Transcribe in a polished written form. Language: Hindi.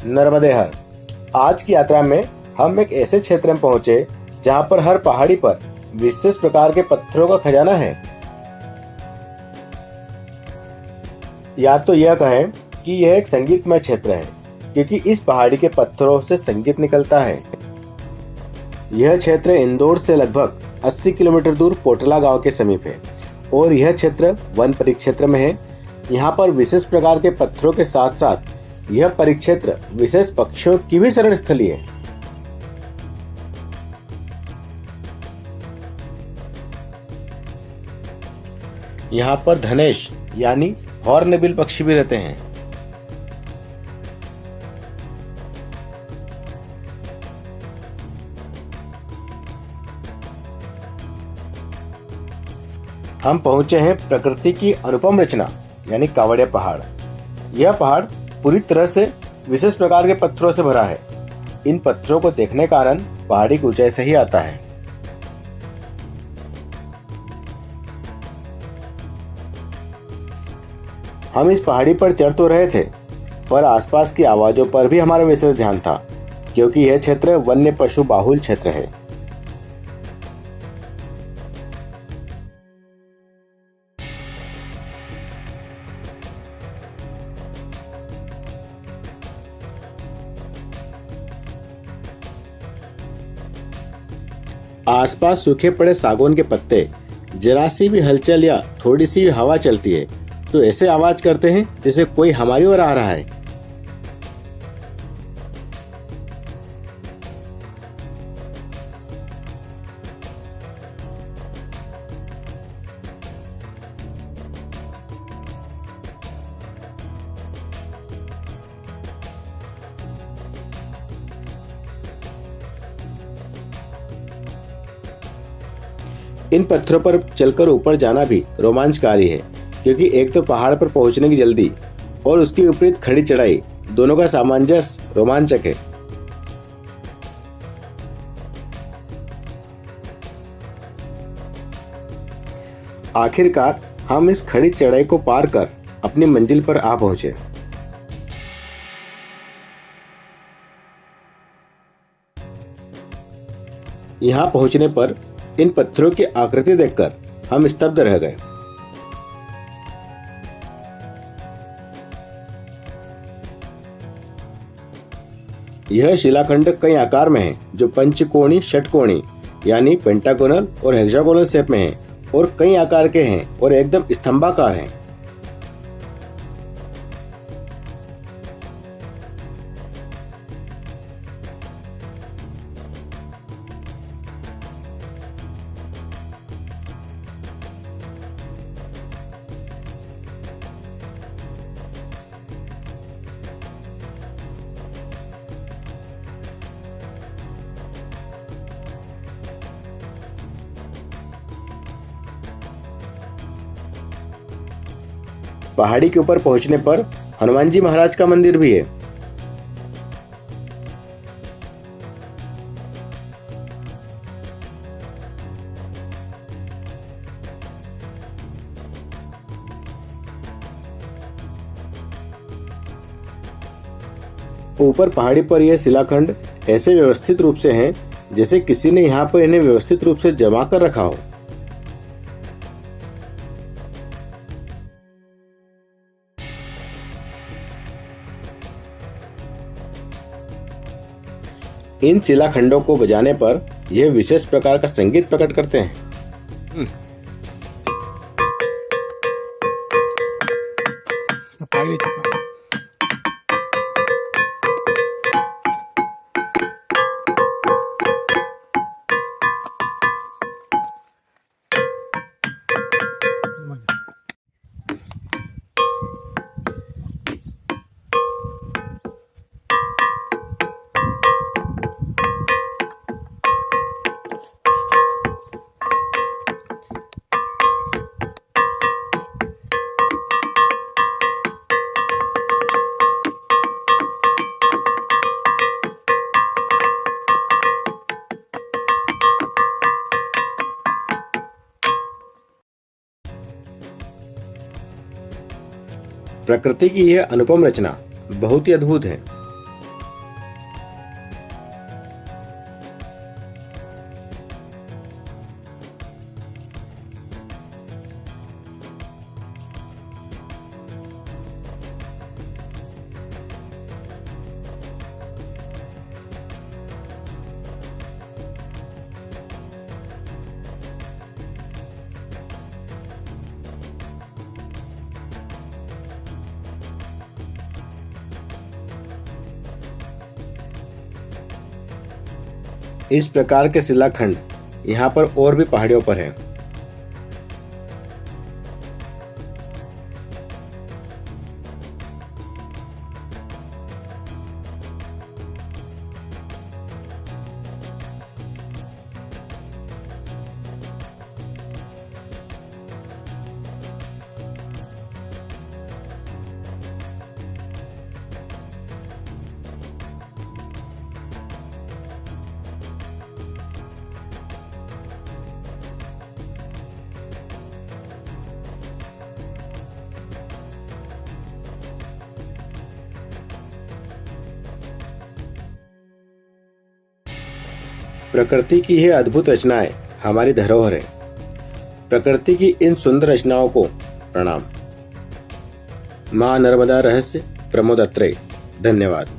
नर्मदेहर। आज की यात्रा में हम एक ऐसे क्षेत्र में पहुंचे जहां पर हर पहाड़ी पर विशेष प्रकार के पत्थरों का खजाना है। या तो यह कहें कि यह एक संगीतमय क्षेत्र है, क्योंकि इस पहाड़ी के पत्थरों से संगीत निकलता है। यह क्षेत्र इंदौर से लगभग 80 किलोमीटर दूर पोटला गांव के समीप है और यह क्षेत्र वन परिक्षेत्र में है। यहाँ पर विशेष प्रकार के पत्थरों के साथ साथ यह परिक्षेत्र विशेष पक्षियों की भी शरण स्थली है। यहाँ पर धनेश यानी हॉर्नबिल पक्षी भी रहते हैं। हम पहुंचे हैं प्रकृति की अनुपम रचना यानी कावड़िया पहाड़। यह पहाड़ पूरी तरह से विशेष प्रकार के पत्थरों से भरा है। इन पत्थरों को देखने का आनंद पहाड़ी की ऊंचाई से ही आता है। हम इस पहाड़ी पर चढ़ तो रहे थे, पर आसपास की आवाजों पर भी हमारा विशेष ध्यान था, क्योंकि यह क्षेत्र वन्य पशु बाहुल क्षेत्र है। आसपास सूखे पड़े सागौन के पत्ते, जरा सी भी हलचल या थोड़ी सी भी हवा चलती है तो ऐसे आवाज करते हैं जैसे कोई हमारी ओर आ रहा है। इन पत्थरों पर चलकर ऊपर जाना भी रोमांचकारी है, क्योंकि एक तो पहाड़ पर पहुंचने की जल्दी और उसके विपरीत खड़ी चढ़ाई, दोनों का सामंजस्य रोमांचक है। आखिरकार हम इस खड़ी चढ़ाई को पार कर अपनी मंजिल पर आ पहुंचे। यहाँ पहुंचने पर इन पत्थरों की आकृति देखकर हम स्तब्ध रह गए। यह शिलाखंड कई आकार में है, जो पंचकोणी, षटकोणी यानी पेंटागोनल और हेक्सागोनल शेप में है और कई आकार के हैं और एकदम स्तंभाकार हैं। पहाड़ी के ऊपर पहुंचने पर हनुमान जी महाराज का मंदिर भी है। ऊपर पहाड़ी पर यह शिलाखंड ऐसे व्यवस्थित रूप से हैं जैसे किसी ने यहाँ पर इन्हें व्यवस्थित रूप से जमा कर रखा हो। इन शिलाखंडों को बजाने पर यह विशेष प्रकार का संगीत प्रकट करते हैं। प्रकृति की यह अनुपम रचना बहुत ही अद्भुत है। इस प्रकार के शिलाखंड यहाँ पर और भी पहाड़ियों पर हैं। प्रकृति की यह अद्भुत रचनाएं हमारी धरोहर है। प्रकृति की इन सुंदर रचनाओं को प्रणाम। मां नर्मदा रहस्य प्रमोद अत्रेय। धन्यवाद।